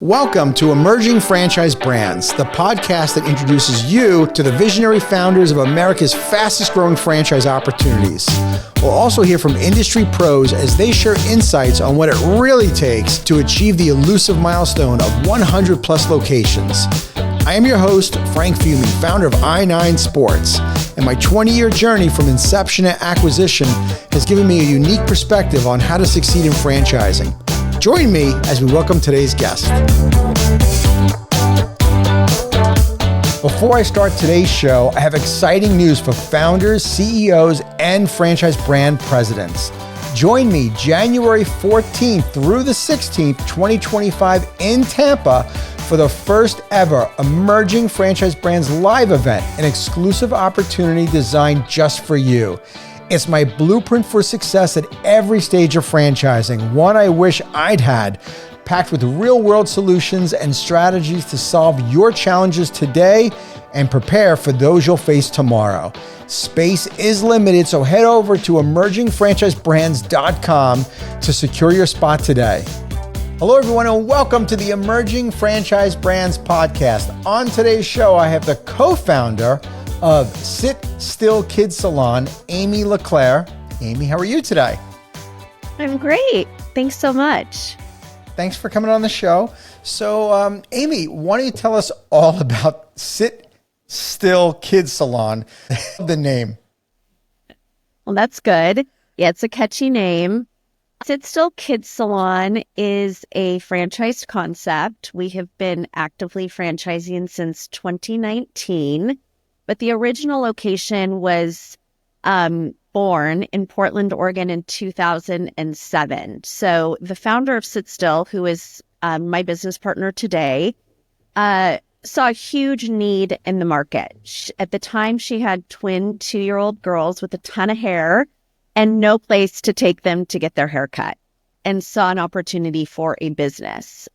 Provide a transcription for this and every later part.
Welcome to Emerging Franchise Brands, the podcast that introduces you to the visionary founders of America's fastest growing franchise opportunities. We'll also hear from industry pros as they share insights on what it really takes to achieve the elusive milestone of 100 plus locations. I am your host, Frank Fumi, founder of I9 Sports, and my 20-year journey from inception to acquisition has given me a unique perspective on how to succeed in franchising. Join me as we welcome today's guest. Before I start today's show, I have exciting news for founders, CEOs, and franchise brand presidents. Join me January 14th through the 16th, 2025 in Tampa for the first ever Emerging Franchise Brands live event, an exclusive opportunity designed just for you. It's my blueprint for success at every stage of franchising, one I wish I'd had, packed with real-world solutions and strategies to solve your challenges today and prepare for those you'll face tomorrow. Space is limited, so head over to emergingfranchisebrands.com to secure your spot today. Hello, everyone, and welcome to the Emerging Franchise Brands podcast. On today's show, I have the co-founder of Sit Still Kids Salon, Amy Leclerc. Amy, how are you today? I'm great. Thanks so much. Thanks for coming on the show. So, Amy, why don't you tell us all about Sit Still Kids Salon, the name? Well, that's good. Yeah, it's a catchy name. Sit Still Kids Salon is a franchise concept. We have been actively franchising since 2019. But the original location was born in Portland, Oregon in 2007. So the founder of Sit Still, who is my business partner today, saw a huge need in the market. At the time, she had twin 2-year-old girls with a ton of hair and no place to take them to get their hair cut, and saw an opportunity for a business.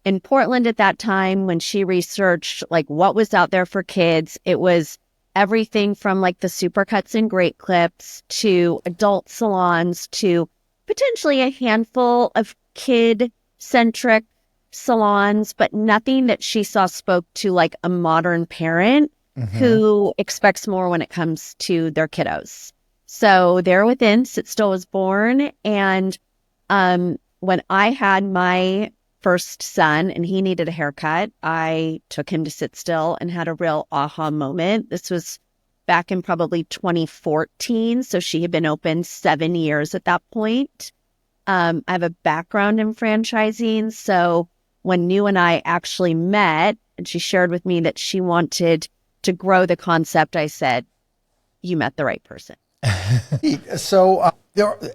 In Portland at that time, when she researched like what was out there for kids, it was everything from like the Supercuts and Great Clips to adult salons to potentially a handful of kid-centric salons, but nothing that she saw spoke to like a modern parent who expects more when it comes to their kiddos. So there within, Sit Still was born. And when I had my first son and he needed a haircut, I took him to Sit Still and had a real aha moment. This was back in probably 2014. So she had been open 7 years at that point. I have a background in franchising. So when New and I actually met and she shared with me that she wanted to grow the concept, I said, you met the right person. So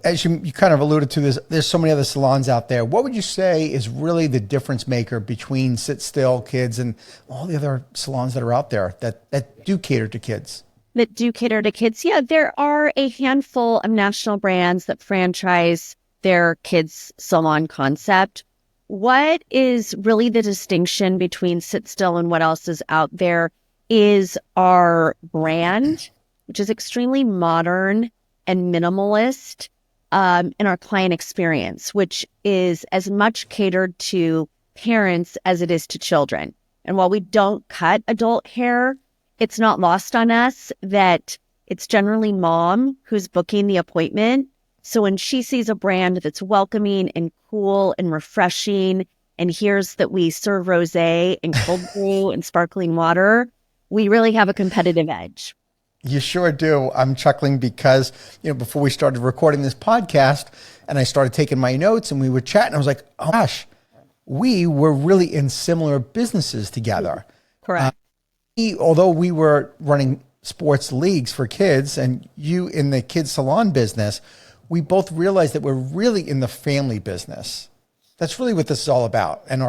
as you kind of alluded to this, there's so many other salons out there. What would you say is really the difference maker between Sit Still Kids and all the other salons that are out there that do cater to kids? That do cater to kids? Yeah, there are a handful of national brands that franchise their kids salon concept. What is really the distinction between Sit Still and what else is out there is our brand, which is extremely modern and minimalist, in our client experience, which is as much catered to parents as it is to children. And while we don't cut adult hair, it's not lost on us that it's generally mom who's booking the appointment. So when she sees a brand that's welcoming and cool and refreshing and hears that we serve rosé and cold brew and sparkling water, we really have a competitive edge. You sure do. I'm chuckling because, before we started recording this podcast and I started taking my notes and we were chatting, I was like, oh gosh, we were really in similar businesses together. Correct. Although we were running sports leagues for kids and you in the kids salon business, we both realized that we're really in the family business. That's really what this is all about. And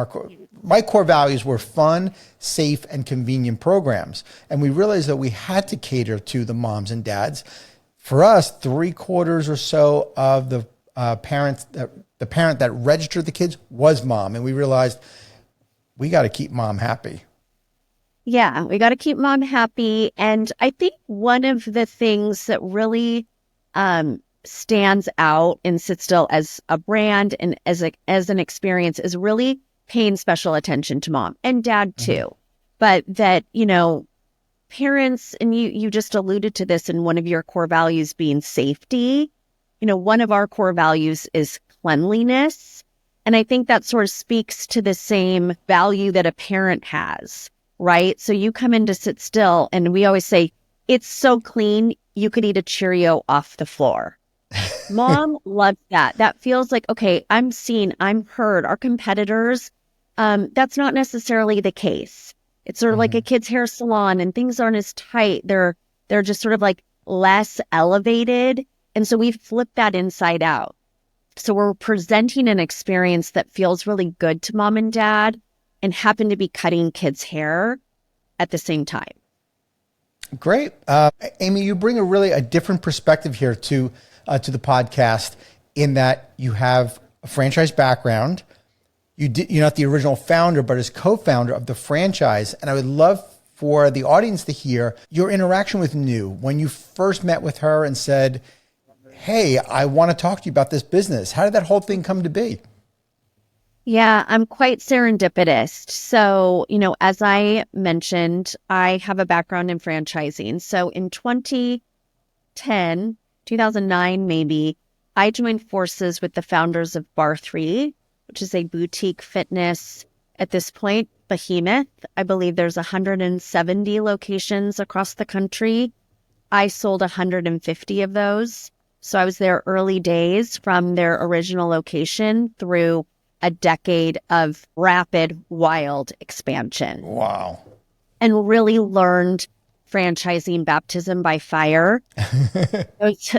my core values were fun, safe, and convenient programs. And we realized that we had to cater to the moms and dads. For us, 3/4 or so of the parent that registered the kids was mom. And we realized we got to keep mom happy. Yeah, we got to keep mom happy. And I think one of the things that really stands out in Sit Still as a brand and as an experience is really paying special attention to mom and dad too. But that, parents, and you just alluded to this in one of your core values being safety. One of our core values is cleanliness. And I think that sort of speaks to the same value that a parent has, right? So you come in to Sit Still, and we always say, it's so clean, you could eat a Cheerio off the floor. Mom loves that. That feels like, okay, I'm seen, I'm heard. Our competitors, that's not necessarily the case. It's sort of like a kid's hair salon, and things aren't as tight. They're just sort of like less elevated. And so we flip that inside out. So we're presenting an experience that feels really good to mom and dad and happen to be cutting kids' hair at the same time. Great. Amy, you bring a different perspective here to the podcast, in that you have a franchise background. You're not the original founder, but as co-founder of the franchise. And I would love for the audience to hear your interaction with New when you first met with her and said, hey, I want to talk to you about this business. How did that whole thing come to be? Yeah, I'm quite serendipitous. So, as I mentioned, I have a background in franchising. So in 2009 maybe, I joined forces with the founders of Bar3, which is a boutique fitness, at this point, behemoth. I believe there's 170 locations across the country. I sold 150 of those. So I was there early days, from their original location through a decade of rapid, wild expansion. Wow. And really learned franchising baptism by fire.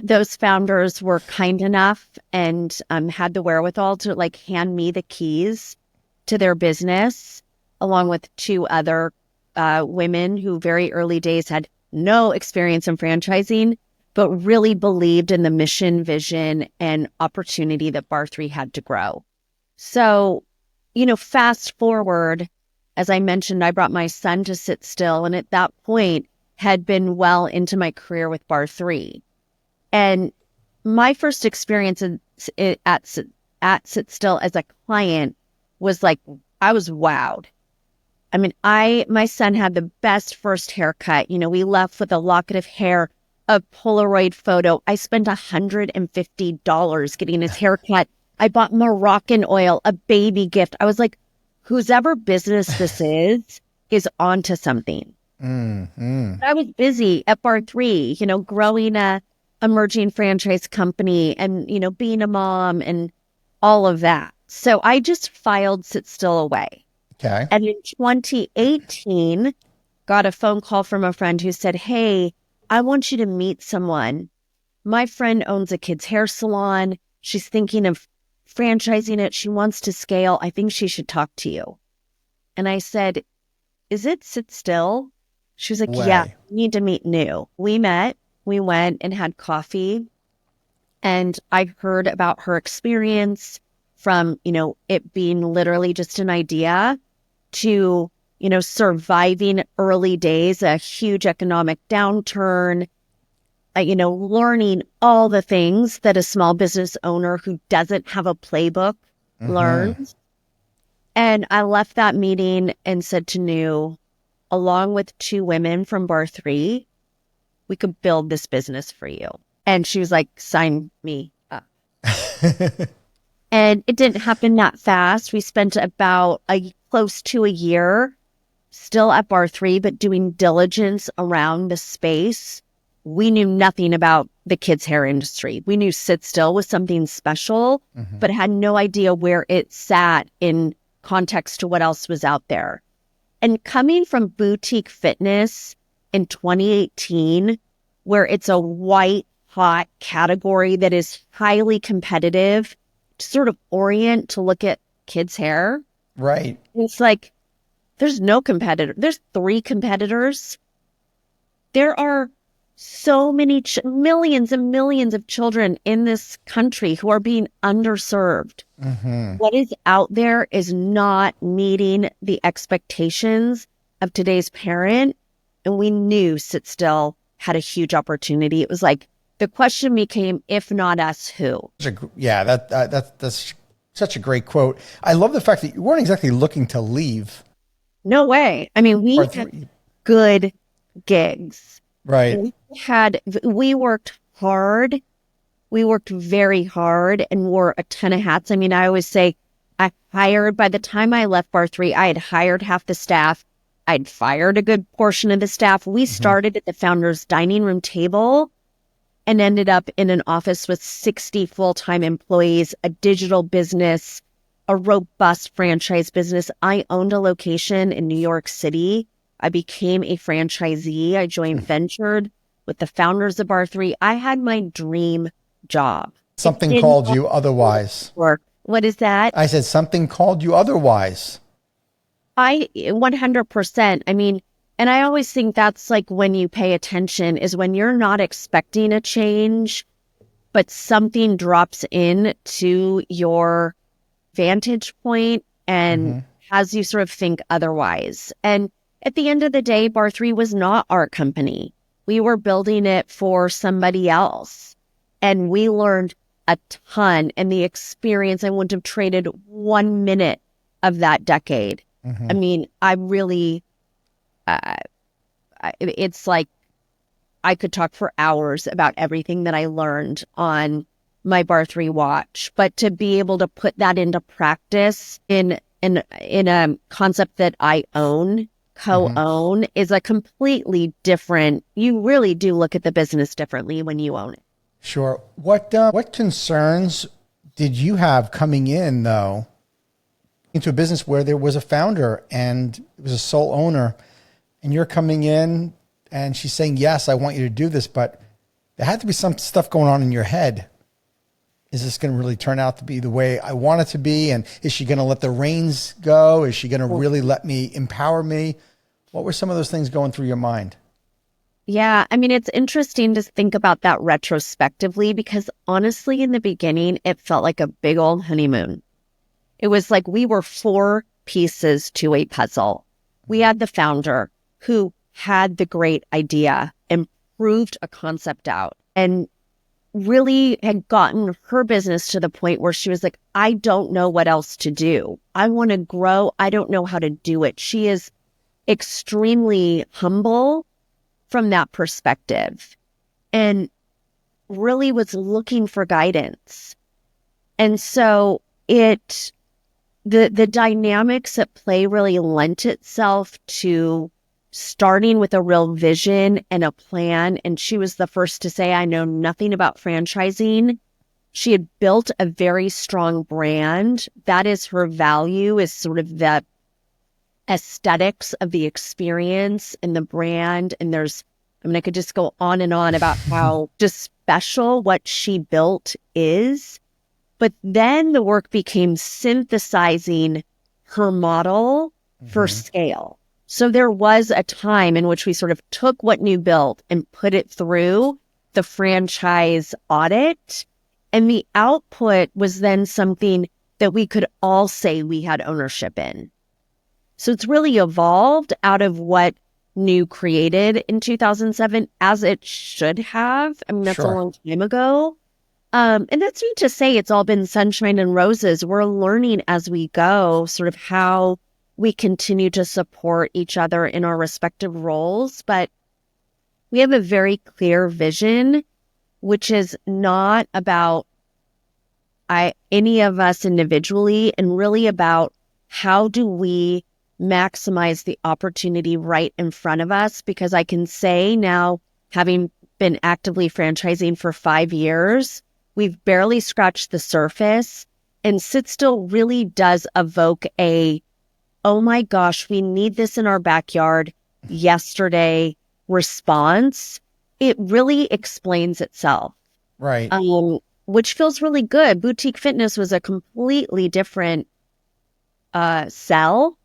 Those founders were kind enough and had the wherewithal to hand me the keys to their business, along with two other women who very early days had no experience in franchising, but really believed in the mission, vision, and opportunity that Bar3 had to grow. So, fast forward, as I mentioned, I brought my son to Sit Still, and at that point had been well into my career with Bar3. And my first experience at Sit Still as a client was I was wowed. I mean, my son had the best first haircut. We left with a locket of hair, a Polaroid photo. I spent $150 getting his haircut. I bought Moroccan oil, a baby gift. I was like, whoever business this is onto something. But I was busy at Bar3, growing a emerging franchise company and, being a mom and all of that. So I just filed Sit Still away. Okay. And in 2018, got a phone call from a friend who said, hey, I want you to meet someone. My friend owns a kids' hair salon. She's thinking of franchising it. She wants to scale. I think she should talk to you. And I said, is it Sit Still? She was like, yeah, you need to meet New. We met, we went and had coffee. And I heard about her experience from, it being literally just an idea to, surviving early days, a huge economic downturn, learning all the things that a small business owner who doesn't have a playbook learns. And I left that meeting and said to New, along with two women from Bar3, we could build this business for you. And she was like, sign me up. And it didn't happen that fast. We spent about close to a year still at Bar3, but doing diligence around the space. We knew nothing about the kids' hair industry. We knew Sit Still was something special, but had no idea where it sat in context to what else was out there. And coming from boutique fitness in 2018, where it's a white hot category that is highly competitive, to sort of orient to look at kids' hair. Right. It's like, there's no competitor. There's three competitors. There are so many millions and millions of children in this country who are being underserved. What is out there is not meeting the expectations of today's parent. And we knew Sit Still had a huge opportunity. It was like, the question became, if not us, who? Yeah, that's Such a great quote. I love the fact that you weren't exactly looking to leave. No way. I mean, we had good gigs. Right. We worked hard. We worked very hard and wore a ton of hats. I mean, I always say by the time I left Bar 3, I had hired half the staff. I'd fired a good portion of the staff. We started at the founder's dining room table and ended up in an office with 60 full-time employees, a digital business, a robust franchise business. I owned a location in New York City. I became a franchisee. I joint ventured with the founders of Bar 3. I had my dream job. Something called you otherwise. Work. What is that? I said something called you otherwise. 100%. I mean, and I always think that's like when you pay attention is when you're not expecting a change, but something drops in to your vantage point and has you sort of think otherwise. And at the end of the day, Bar 3 was not our company. We were building it for somebody else. And we learned a ton. And the experience, I wouldn't have traded 1 minute of that decade. I mean, I really, it's like I could talk for hours about everything that I learned on my Bar 3 watch. But to be able to put that into practice in a concept that I co-own, is a completely different, you really do look at the business differently when you own it. Sure. What concerns did you have coming in, though, into a business where there was a founder and it was a sole owner, and you're coming in and she's saying, yes, I want you to do this, but there had to be some stuff going on in your head. Is this going to really turn out to be the way I want it to be? And is she going to let the reins go? Is she going to really let me empower me? What were some of those things going through your mind? Yeah, I mean, it's interesting to think about that retrospectively because honestly, in the beginning, it felt like a big old honeymoon. It was like we were 4 pieces to a puzzle. We had the founder who had the great idea and proved a concept out and really had gotten her business to the point where she was like, I don't know what else to do. I want to grow. I don't know how to do it. She is extremely humble from that perspective and really was looking for guidance. And so the dynamics at play really lent itself to starting with a real vision and a plan. And she was the first to say, I know nothing about franchising. She had built a very strong brand. That is her value, is sort of the aesthetics of the experience and the brand. And I could just go on and on about how just special what she built is. But then the work became synthesizing her model for scale. So there was a time in which we sort of took what New built and put it through the franchise audit. And the output was then something that we could all say we had ownership in. So it's really evolved out of what New created in 2007, as it should have. I mean, that's a long time ago. And that's not to say it's all been sunshine and roses. We're learning as we go, sort of how we continue to support each other in our respective roles. But we have a very clear vision, which is not about any of us individually, and really about how do we maximize the opportunity right in front of us. Because I can say now, having been actively franchising for 5 years, we've barely scratched the surface. And Sit Still really does evoke oh my gosh, we need this in our backyard yesterday response. It really explains itself. Right. Which feels really good. Boutique fitness was a completely different sell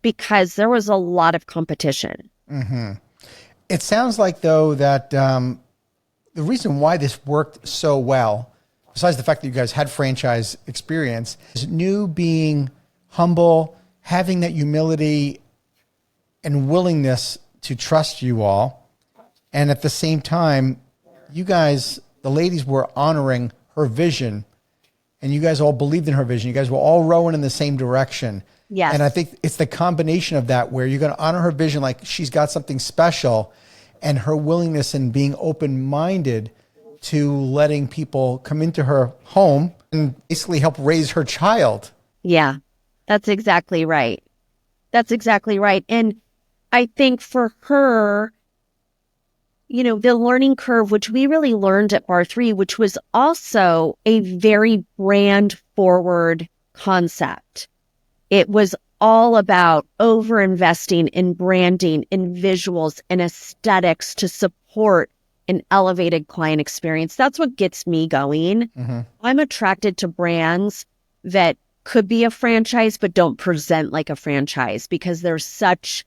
because there was a lot of competition. It sounds like, though, that the reason why this worked so well, besides the fact that you guys had franchise experience, is New being humble, having that humility and willingness to trust you all. And at the same time, you guys, the ladies, were honoring her vision and you guys all believed in her vision. You guys were all rowing in the same direction. Yes. And I think it's the combination of that where you're going to honor her vision like she's got something special, and her willingness and being open-minded to letting people come into her home and basically help raise her child. Yeah, that's exactly right. That's exactly right. And I think for her, the learning curve, which we really learned at Bar 3, which was also a very brand forward concept. It was all about over investing in branding, in visuals, and aesthetics to support an elevated client experience. That's what gets me going. Mm-hmm. I'm attracted to brands that could be a franchise, but don't present like a franchise because there's such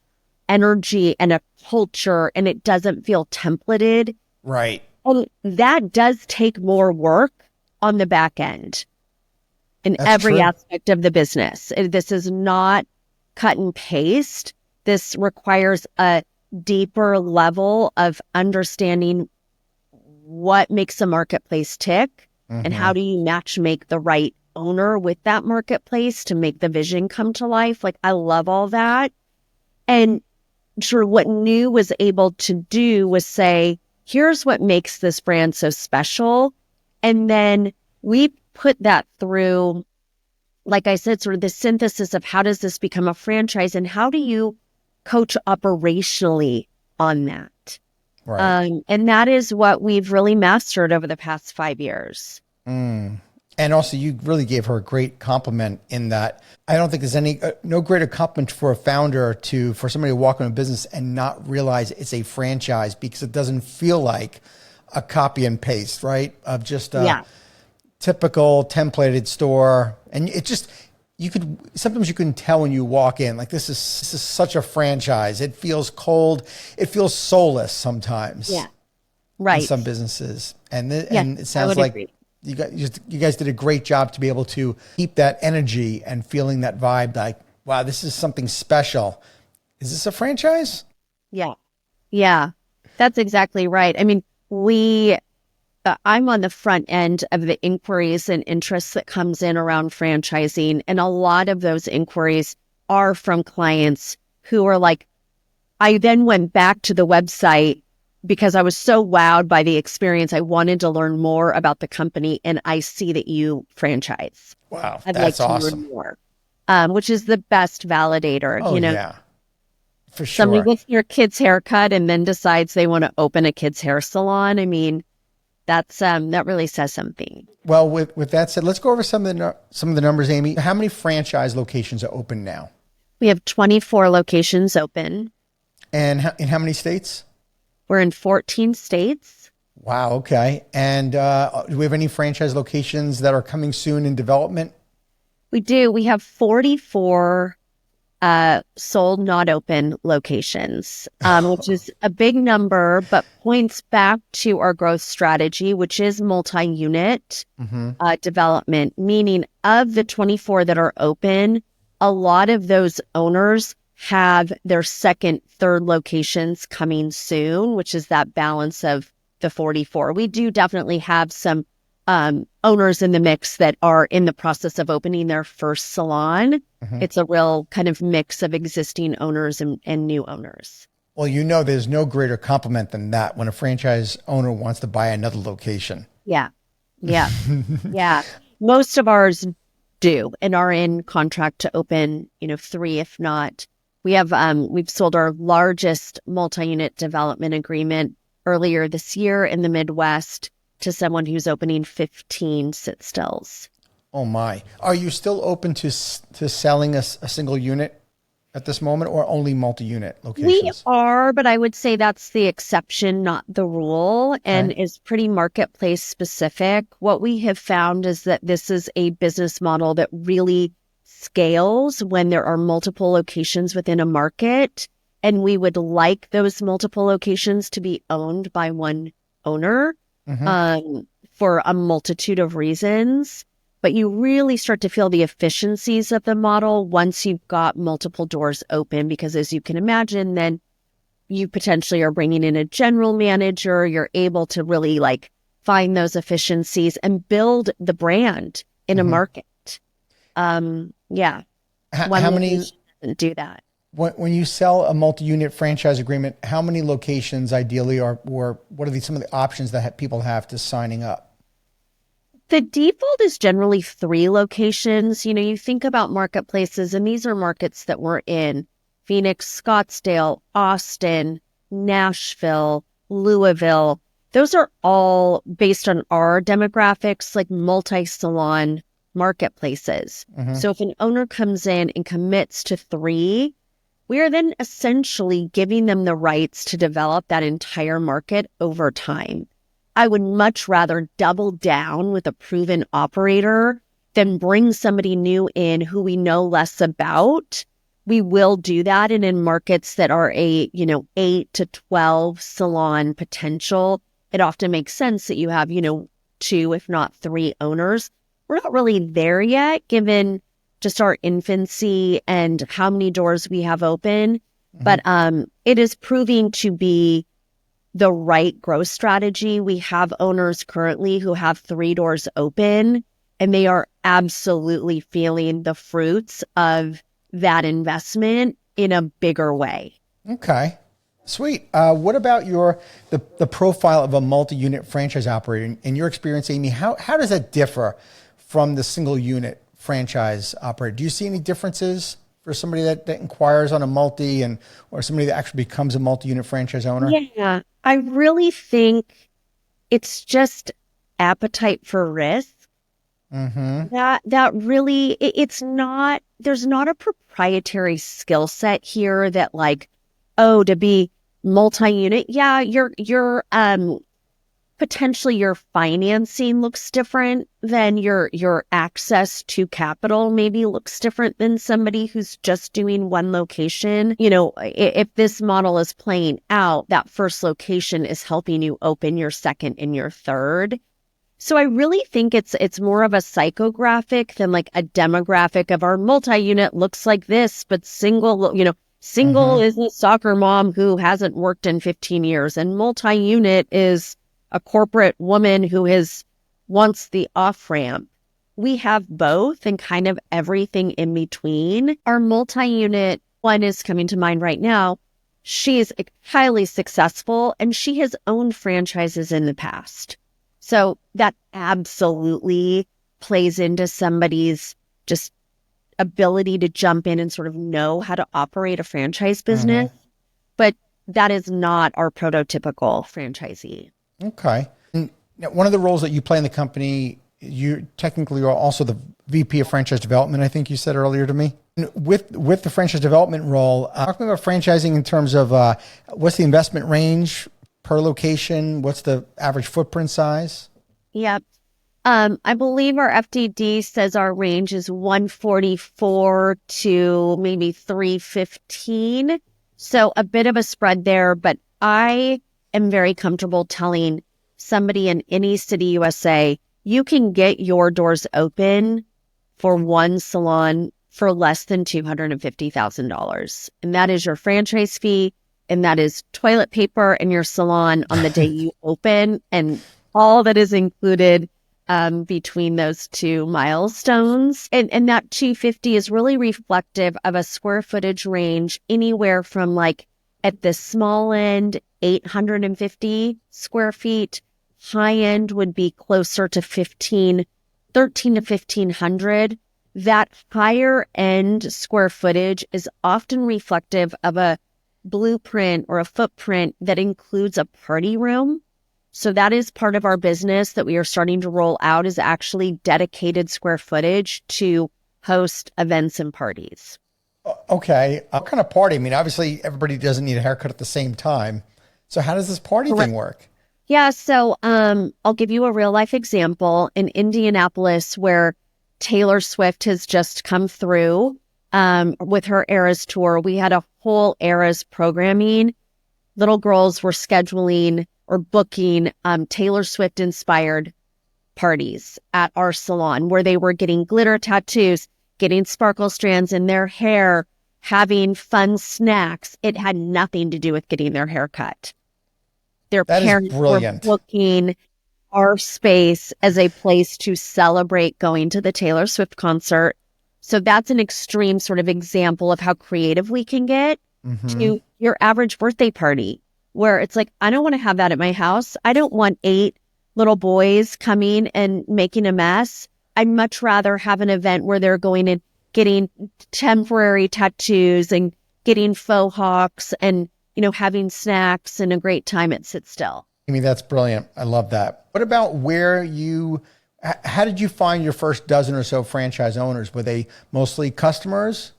energy and a culture and it doesn't feel templated. Right. And that does take more work on the back end in That's every true. aspect of the business. This is not cut and paste. This requires a deeper level of understanding what makes a marketplace tick and how do you match make the right owner with that marketplace to make the vision come to life. Like, I love all that. And sure, what New was able to do was say, here's what makes this brand so special. And then we put that through, like I said, sort of the synthesis of how does this become a franchise and how do you coach operationally on that? Right. And that is what we've really mastered over the past 5 years. And also, you really gave her a great compliment in that I don't think there's any no greater compliment for a founder for somebody to walk into a business and not realize it's a franchise, because it doesn't feel like a copy and paste, right? Of just a typical templated store. And it just, sometimes you can tell when you walk in, like, this is such a franchise. It feels cold. It feels soulless sometimes. Yeah. Right. In some businesses. And it I sounds would like agree. you guys did a great job to be able to keep that energy and feeling that vibe, like, wow, this is something special. Is this a franchise? Yeah. Yeah. That's exactly right. I mean, I'm on the front end of the inquiries and interests that comes in around franchising. And a lot of those inquiries are from clients who are like, I then went back to the website because I was so wowed by the experience. I wanted to learn more about the company, and I see that you franchise. Wow, I'd that's like to awesome. learn more, which is the best validator. Oh, yeah, for Somebody sure. gets your kid's haircut and then decides they want to open a kid's hair salon. I mean, that's that really says something. Well, with that said, let's go over some of the numbers, Amy. How many franchise locations are open now? We have 24 locations open. And in how many states? We're in 14 states. Wow, okay. And do we have any franchise locations that are coming soon in development? We do. We have 44 sold, not open locations, which is a big number, but points back to our growth strategy, which is multi-unit development, meaning of the 24 that are open, a lot of those owners have their second, third locations coming soon, which is that balance of the 44. We do definitely have some owners in the mix that are in the process of opening their first salon. It's a real kind of mix of existing owners and new owners. Well, there's no greater compliment than that when a franchise owner wants to buy another location. Yeah. Yeah. Yeah. Most of ours do and are in contract to open, 3, if not. We have, we've sold our largest multi-unit development agreement earlier this year in the Midwest to someone who's opening 15 Sit Stills. Oh my. Are you still open to selling a single unit at this moment, or only multi-unit locations? We are, but I would say that's the exception, not the rule, and is pretty marketplace specific. What we have found is that this is a business model that really scales when there are multiple locations within a market, and we would like those multiple locations to be owned by one owner for a multitude of reasons. But you really start to feel the efficiencies of the model once you've got multiple doors open, because as you can imagine, then you potentially are bringing in a general manager. You're able to really find those efficiencies and build the brand in a market. Yeah, one How many, location doesn't do that. when you sell a multi-unit franchise agreement, how many locations ideally are, or what are some of the options that people have to signing up? The default is generally 3 locations. You know, you think about marketplaces, and these are markets that we're in: Phoenix, Scottsdale, Austin, Nashville, Louisville. Those are all based on our demographics, like multi-salon marketplaces. So if an owner comes in and commits to 3, we are then essentially giving them the rights to develop that entire market over time. I would much rather double down with a proven operator than bring somebody new in who we know less about. We will do that, and in markets that are 8 to 12 salon potential, it often makes sense that you have, 2, if not 3 owners. We're not really there yet, given just our infancy and how many doors we have open. But it is proving to be the right growth strategy. We have owners currently who have 3 doors open, and they are absolutely feeling the fruits of that investment in a bigger way. Okay. Sweet. What about the profile of a multi-unit franchise operator? In your experience, Amy, how does that differ from the single unit franchise operator? Do you see any differences for somebody that inquires on a multi or somebody that actually becomes a multi-unit franchise owner? Yeah, I really think it's just appetite for risk. That really, it's not, there's not a proprietary skill set here that like, oh, to be multi-unit, yeah, your potentially your financing looks different than your access to capital maybe looks different than somebody who's just doing one location. You know, if this model is playing out, that first location is helping you open your second and your third. So I really think it's more of a psychographic than like a demographic of our multi-unit looks like this, but single is a soccer mom who hasn't worked in 15 years, and multi-unit is a corporate woman who wants the off-ramp. We have both and kind of everything in between. Our multi-unit one is coming to mind right now. She is highly successful, and she has owned franchises in the past. So that absolutely plays into somebody's just ability to jump in and sort of know how to operate a franchise business. But that is not our prototypical franchisee. Okay. And now, one of the roles that you play in the company, you technically are also the VP of franchise development, I think you said earlier to me. And with the franchise development role, talk about franchising in terms of what's the investment range per location? What's the average footprint size? Yep. I believe our FDD says our range is 144 to maybe 315. So a bit of a spread there, but I am very comfortable telling somebody in any city, USA, you can get your doors open for one salon for less than $250,000. And that is your franchise fee, and that is toilet paper in your salon on the day you open, and all that is included between those 2 milestones. And that 250 is really reflective of a square footage range anywhere from like at the small end, 850 square feet. High end would be closer to 13 to 1500. That higher end square footage is often reflective of a blueprint or a footprint that includes a party room. So that is part of our business that we are starting to roll out, is actually dedicated square footage to host events and parties. Okay. What kind of party? I mean, obviously everybody doesn't need a haircut at the same time. So how does this party thing work? Yeah. So I'll give you a real life example in Indianapolis, where Taylor Swift has just come through with her Eras tour. We had a whole Eras programming. Little girls were scheduling or booking Taylor Swift inspired parties at our salon, where they were getting glitter tattoos, getting sparkle strands in their hair, having fun snacks. It had nothing to do with getting their hair cut. Their That is parents were brilliant. booking our space as a place to celebrate going to the Taylor Swift concert. So that's an extreme sort of example of how creative we can get to your average birthday party, where it's like, I don't want to have that at my house. I don't want 8 little boys coming and making a mess. I'd much rather have an event where they're going and getting temporary tattoos and getting faux hawks and, having snacks and a great time at Sit Still. I mean, that's brilliant. I love that. What about how did you find your first dozen or so franchise owners? Were they mostly customers?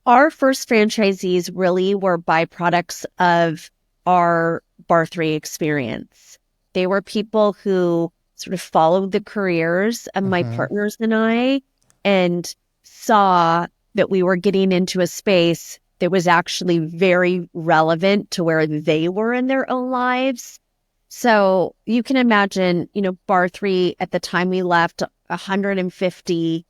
Our first franchisees really were byproducts of our Bar 3 experience. They were people who sort of followed the careers of my partners and I, and saw that we were getting into a space that was actually very relevant to where they were in their own lives. So you can imagine, Bar 3 at the time we left, 150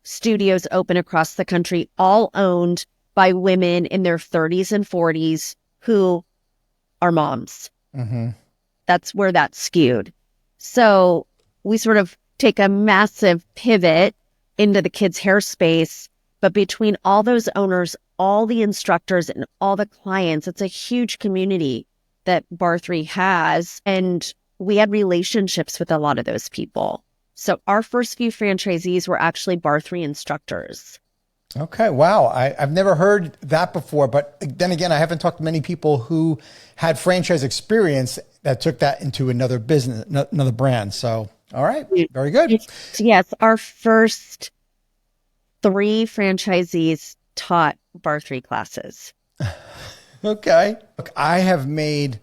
studios open across the country, all owned by women in their 30s and 40s who are moms. That's where that's skewed. So we sort of take a massive pivot into the kids' hair space. But between all those owners, all the instructors, and all the clients, it's a huge community that Bar 3 has. And we had relationships with a lot of those people. So our first few franchisees were actually Bar 3 instructors. Okay. Wow. I've never heard that before, but then again, I haven't talked to many people who had franchise experience that took that into another business, another brand. So, all right. Very good. Yes. Our first 3 franchisees taught Bar 3 classes. Okay. Look, I have made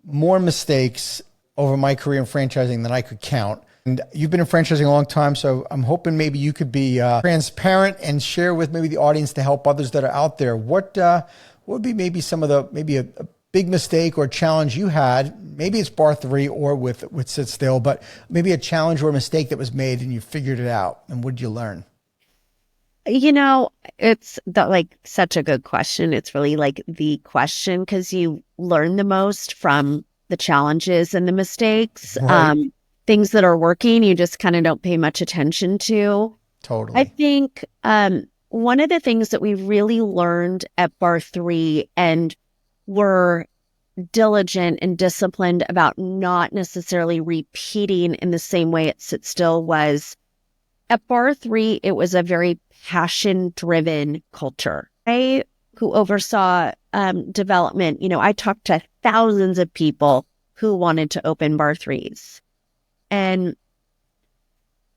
more mistakes over my career in franchising than I could count. And you've been in franchising a long time, so I'm hoping maybe you could be transparent and share with maybe the audience to help others that are out there. What would be maybe some of a big mistake or challenge you had? Maybe it's Bar 3 or with Sit Still, but maybe a challenge or a mistake that was made and you figured it out. And what did you learn? It's such a good question. It's really like the question, because you learn the most from the challenges and the mistakes. Right. Things that are working, you just kind of don't pay much attention to. Totally. I think one of the things that we really learned at Bar 3 and were diligent and disciplined about not necessarily repeating in the same way at Sit Still was, at Bar 3, it was a very passion-driven culture. I, who oversaw development, I talked to thousands of people who wanted to open Bar 3s. And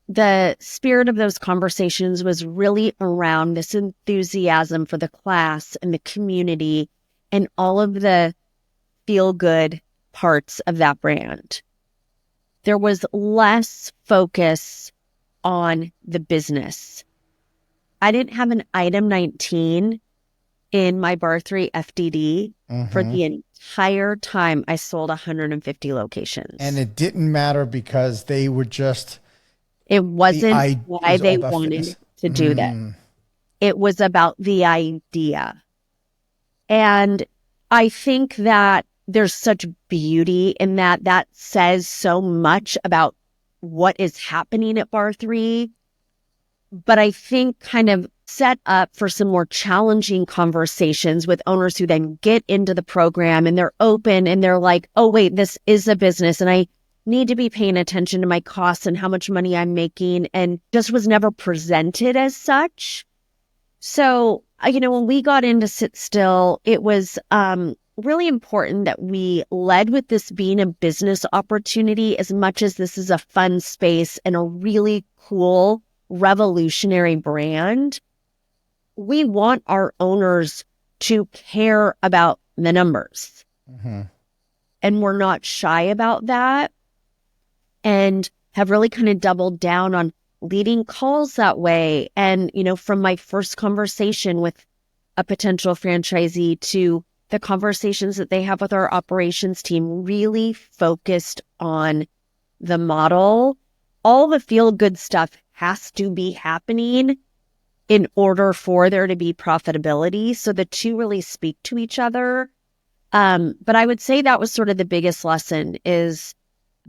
the spirit of those conversations was really around this enthusiasm for the class and the community and all of the feel-good parts of that brand. There was less focus on the business. I didn't have an item 19 in my Bar 3 FDD for the entire time I sold 150 locations. And it didn't matter because they were just... It wasn't why they wanted to do that. It was about the idea. And I think that there's such beauty in that. That says so much about what is happening at Bar 3. But I think kind of set up for some more challenging conversations with owners who then get into the program and they're open and they're like, oh, wait, this is a business and I need to be paying attention to my costs and how much money I'm making, and just was never presented as such. So, when we got into Sit Still, it was really important that we led with this being a business opportunity as much as this is a fun space and a really cool, revolutionary brand. We want our owners to care about the numbers. And we're not shy about that, and have really kind of doubled down on leading calls that way. And, from my first conversation with a potential franchisee to the conversations that they have with our operations team, really focused on the model. All the feel-good stuff has to be happening in order for there to be profitability. So the two really speak to each other. But I would say that was sort of the biggest lesson, is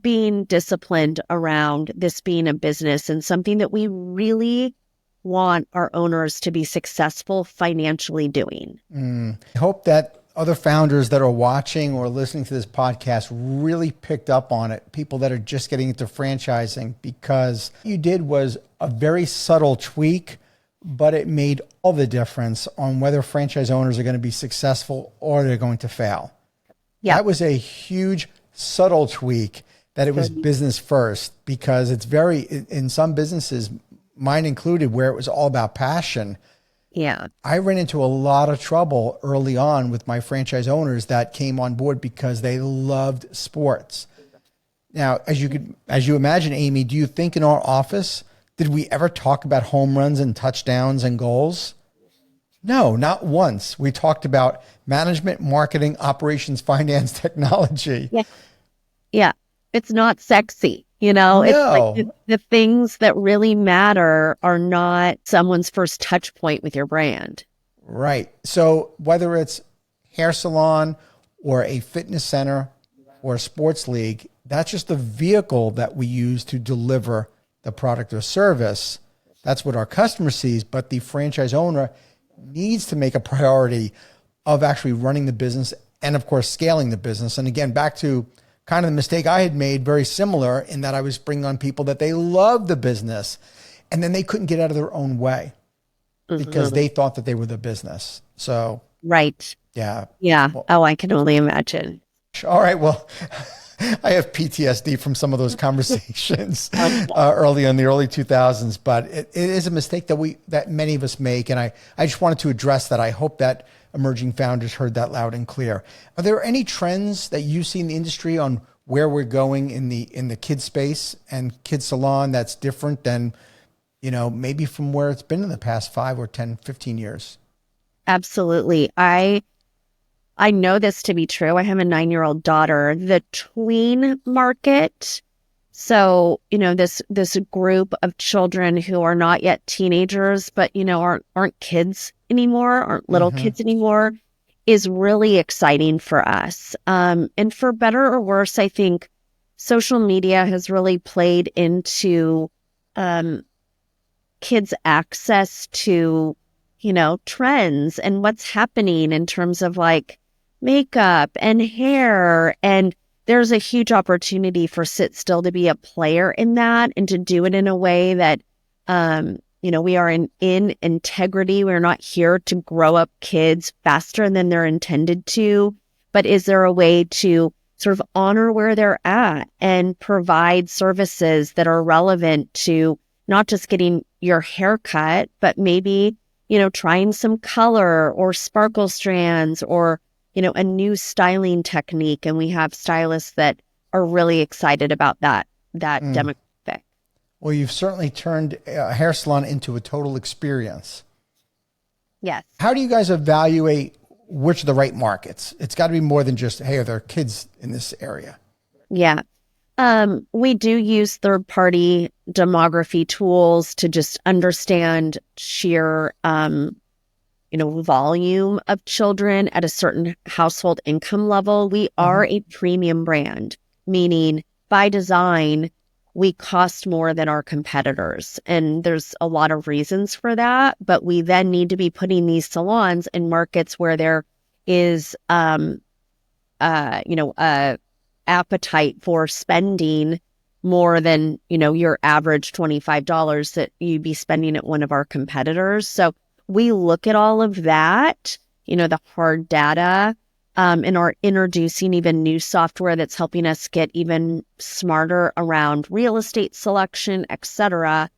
being disciplined around this being a business and something that we really want our owners to be successful financially doing. I hope that other founders that are watching or listening to this podcast really picked up on it, people that are just getting into franchising, because what you did was a very subtle tweak, but it made all the difference on whether franchise owners are going to be successful or they're going to fail. Yeah. That was a huge subtle tweak, that it was business first, because it's very, in some businesses, mine included, where it was all about passion. Yeah. I ran into a lot of trouble early on with my franchise owners that came on board because they loved sports. Now, as you imagine, Amy, do you think in our office, did we ever talk about home runs and touchdowns and goals? No, not once. We talked about management, marketing, operations, finance, technology. Yeah. Yeah. It's not sexy. No. It's like the things that really matter are not someone's first touch point with your brand. Right. So whether it's hair salon or a fitness center or a sports league, that's just the vehicle that we use to deliver the product or service. That's what our customer sees, but the franchise owner needs to make a priority of actually running the business and, of course, scaling the business. And again, back to kind of the mistake I had made, very similar, in that I was bringing on people that they loved the business and then they couldn't get out of their own way because they thought that they were the business. So, right. Yeah. Yeah. Well, I can only imagine. All right. Well, I have PTSD from some of those conversations early in the early 2000s, but it is a mistake that many of us make. And I just wanted to address that. I hope that emerging founders heard that loud and clear. Are there any trends that you see in the industry on where we're going in the kids space and kids salon that's different than, maybe from where it's been in the past 5 or 10, 15 years? Absolutely. I know this to be true. I have a 9-year-old daughter. The tween market, so this group of children who are not yet teenagers, but aren't kids anymore, aren't little kids anymore, is really exciting for us. And for better or worse, I think social media has really played into kids' access to trends and what's happening in terms of like makeup and hair. And there's a huge opportunity for Sit Still to be a player in that and to do it in a way that, we are in integrity. We're not here to grow up kids faster than they're intended to, but is there a way to sort of honor where they're at and provide services that are relevant to not just getting your hair cut, but maybe, trying some color or sparkle strands or a new styling technique. And we have stylists that are really excited about that demographic. Well, you've certainly turned a hair salon into a total experience. Yes. How do you guys evaluate which are the right markets? It's got to be more than just, hey, are there kids in this area? Yeah. We do use third-party demography tools to just understand sheer volume of children at a certain household income level. We are a premium brand, meaning by design, we cost more than our competitors. And there's a lot of reasons for that, but we then need to be putting these salons in markets where there is, a appetite for spending more than, your average $25 that you'd be spending at one of our competitors. So we look at all of that, the hard data, and are introducing even new software that's helping us get even smarter around real estate selection, et cetera.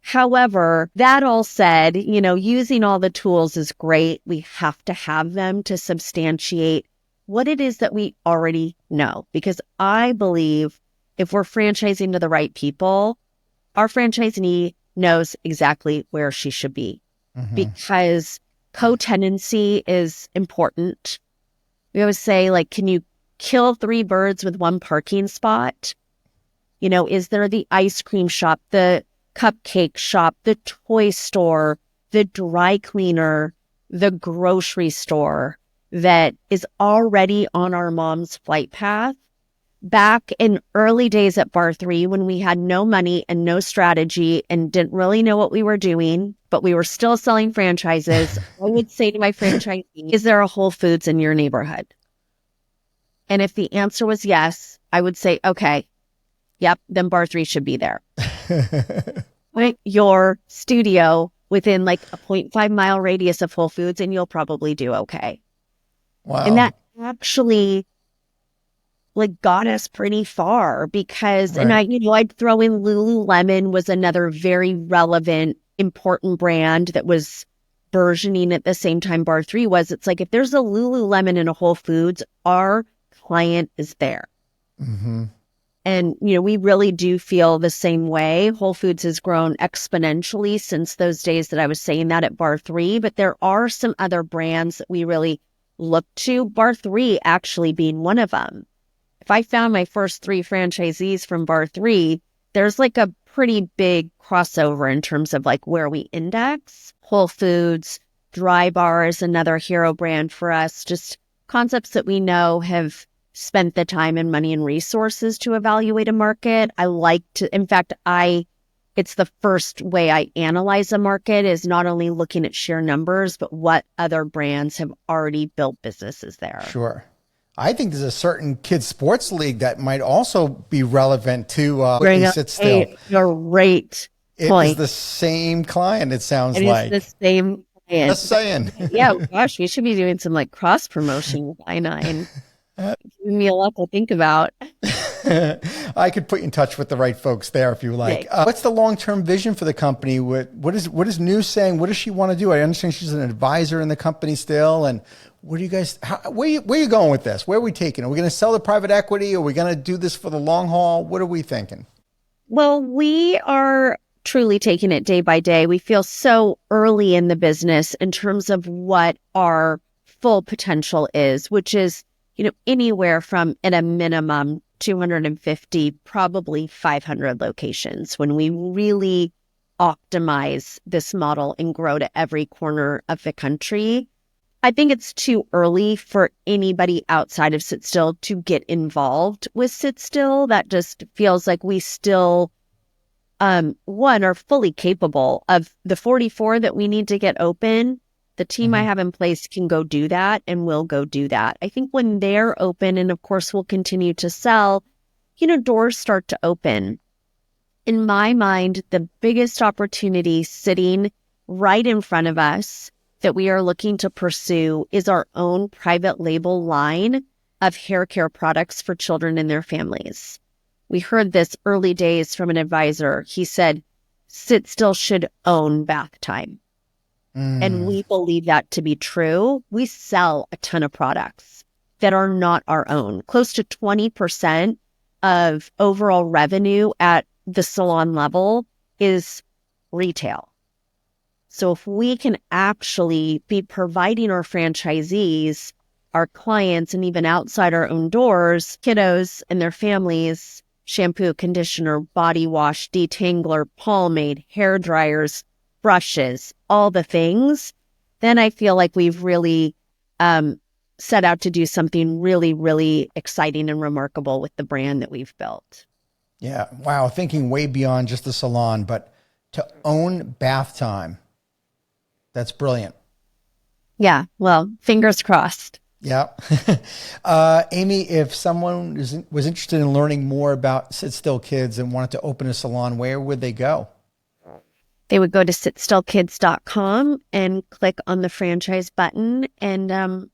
However, that all said, using all the tools is great. We have to have them to substantiate what it is that we already know. Because I believe if we're franchising to the right people, our franchisee knows exactly where she should be. Because co-tenancy is important. We always say, like, can you kill 3 birds with 1 parking spot? Is there the ice cream shop, the cupcake shop, the toy store, the dry cleaner, the grocery store that is already on our mom's flight path back in early days at Bar 3, when we had no money and no strategy and didn't really know what we were doing, but we were still selling franchises, I would say to my franchisee, is there a Whole Foods in your neighborhood? And if the answer was yes, I would say, okay, yep, then Bar 3 should be there. Put your studio within like a 0.5 mile radius of Whole Foods and you'll probably do okay. Wow. And that actually like got us pretty far because, Right. and I'd throw in Lululemon was another very relevant, important brand that was burgeoning at the same time Bar 3 was. It's like, if there's a Lululemon in a Whole Foods, our client is there. Mm-hmm. And, we really do feel the same way. Whole Foods has grown exponentially since those days that I was saying that at Bar 3, but there are some other brands that we really look to, Bar 3 actually being one of them. If I found my first 3 franchisees from Bar 3, there's like a pretty big crossover in terms of like where we index. Whole Foods, Dry Bar is another hero brand for us, just concepts that we know have spent the time and money and resources to evaluate a market. I like to, in fact, it's the first way I analyze a market is not only looking at sheer numbers, but what other brands have already built businesses there. Sure. I think there's a certain kids sports league that might also be relevant to Sit Still. You're right. It is the same client, it sounds like. It's the same client. Just saying. Yeah, gosh, we should be doing some like cross promotion with I9. Giving me a lot to think about. I could put you in touch with the right folks there if you like. What's the long-term vision for the company? What is New saying? What does she want to do? I understand she's an advisor in the company still. And what do you guys, where are you going with this? Where are we taking it? Are we going to sell the private equity? Are we going to do this for the long haul? What are we thinking? Well, we are truly taking it day by day. We feel so early in the business in terms of what our full potential is, which is, anywhere from at a minimum 250, probably 500 locations when we really optimize this model and grow to every corner of the country. I think it's too early for anybody outside of Sit Still to get involved with Sit Still. That just feels like we still, are fully capable of the 44 that we need to get open. The team I have in place can go do that and will go do that. I think when they're open, and of course we'll continue to sell, doors start to open. In my mind, the biggest opportunity sitting right in front of us that we are looking to pursue is our own private label line of hair care products for children and their families. We heard this early days from an advisor. He said, Sit Still should own bath time. And we believe that to be true. We sell a ton of products that are not our own. Close to 20% of overall revenue at the salon level is retail. So if we can actually be providing our franchisees, our clients, and even outside our own doors, kiddos and their families, shampoo, conditioner, body wash, detangler, pomade, hair dryers, brushes, all the things, then I feel like we've really set out to do something really, really exciting and remarkable with the brand that we've built. Yeah. Wow. Thinking way beyond just the salon, but to own bath time. That's brilliant. Yeah. Well, fingers crossed. Yeah. Amy, if someone was interested in learning more about Sit Still Kids and wanted to open a salon, where would they go? They would go to sitstillkids.com and click on the franchise button and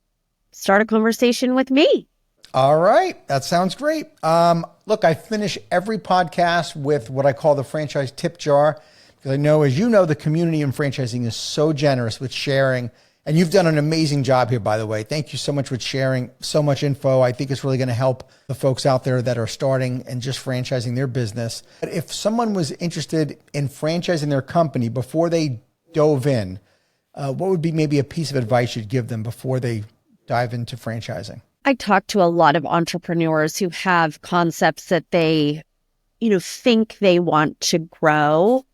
start a conversation with me. All right. That sounds great. Look, I finish every podcast with what I call the franchise tip jar, because I know, as you know, the community in franchising is so generous with sharing. And you've done an amazing job here, by the way. Thank you so much for sharing so much info. I think it's really going to help the folks out there that are starting and just franchising their business. But if someone was interested in franchising their company before they dove in, what would be maybe a piece of advice you'd give them before they dive into franchising? I talk to a lot of entrepreneurs who have concepts that they, think they want to grow.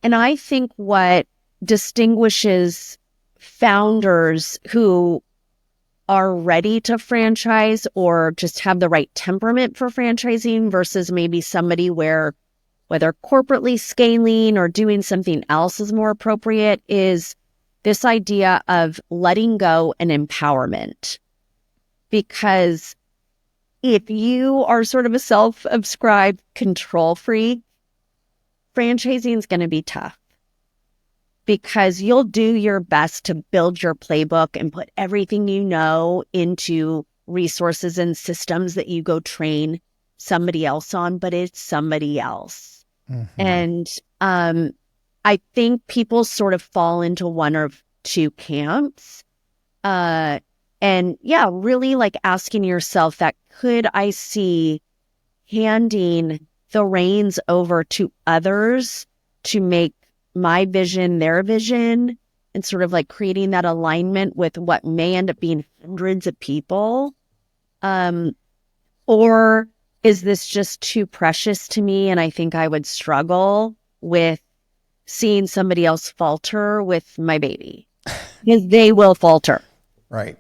And I think what distinguishes founders who are ready to franchise or just have the right temperament for franchising versus maybe somebody where whether corporately scaling or doing something else is more appropriate is this idea of letting go and empowerment. Because if you are sort of a self-ascribed control freak, franchising is going to be tough because you'll do your best to build your playbook and put everything you know into resources and systems that you go train somebody else on, but it's somebody else. And I think people sort of fall into one or two camps. And yeah, really like asking yourself that, could I see handing the reins over to others to make my vision their vision and sort of like creating that alignment with what may end up being hundreds of people? Or is this just too precious to me? And I think I would struggle with seeing somebody else falter with my baby because they will falter. Right.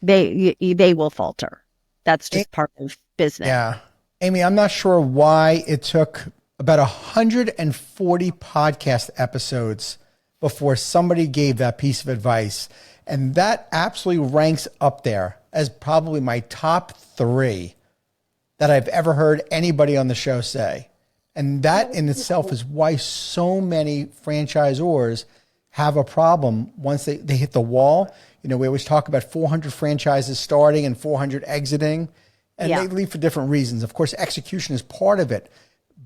They will falter. That's just part of business. Yeah. Amy, I'm not sure why it took about 140 podcast episodes before somebody gave that piece of advice. And that absolutely ranks up there as probably my top 3 that I've ever heard anybody on the show say. And that in itself is why so many franchisors have a problem once they hit the wall. You know, we always talk about 400 franchises starting and 400 exiting, and they leave for different reasons. Of course, execution is part of it,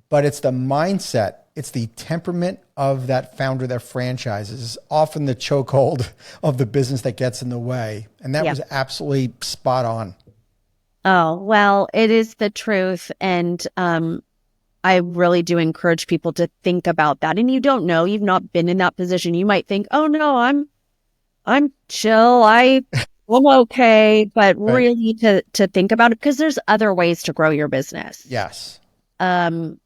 but it's the mindset. It's the temperament of that founder that franchises. Often the chokehold of the business that gets in the way. And that was absolutely spot on. Oh, well, it is the truth. And I really do encourage people to think about that. And you don't know, you've not been in that position. You might think, oh no, I'm chill. I'm okay. But really to think about it, because there's other ways to grow your business. Yes. You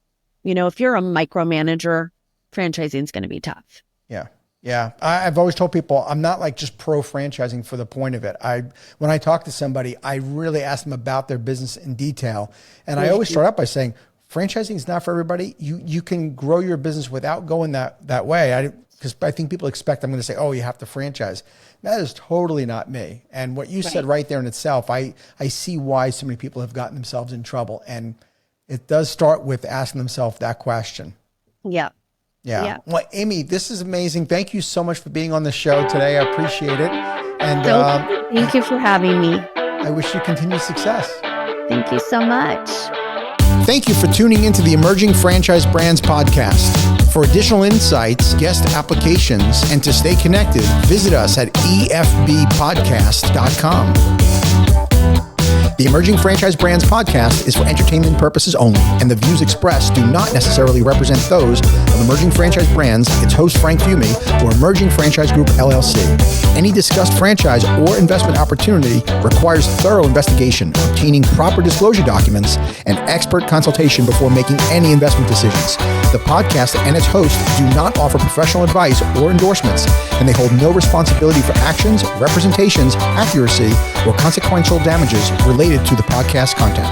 know, if you're a micromanager, franchising is going to be tough. Yeah. Yeah. I've always told people I'm not like just pro franchising for the point of it. When I talk to somebody, I really ask them about their business in detail. And I always start out by saying, franchising is not for everybody. You can grow your business without going that way. Because I think people expect I'm going to say, oh, you have to franchise. That is totally not me. And what you said right there in itself, I see why so many people have gotten themselves in trouble. And it does start with asking themselves that question. Yeah. Yeah. Well, Amy, this is amazing. Thank you so much for being on the show today. I appreciate it. And thank you for having me. I wish you continued success. Thank you so much. Thank you for tuning into the Emerging Franchise Brands podcast. For additional insights, guest applications, and to stay connected, visit us at efbpodcast.com. The Emerging Franchise Brands podcast is for entertainment purposes only, and the views expressed do not necessarily represent those of Emerging Franchise Brands, its host Frank Fumey, or Emerging Franchise Group LLC. Any discussed franchise or investment opportunity requires thorough investigation, obtaining proper disclosure documents, and expert consultation before making any investment decisions. The podcast and its host do not offer professional advice or endorsements, and they hold no responsibility for actions, representations, accuracy, or consequential damages related to the podcast content.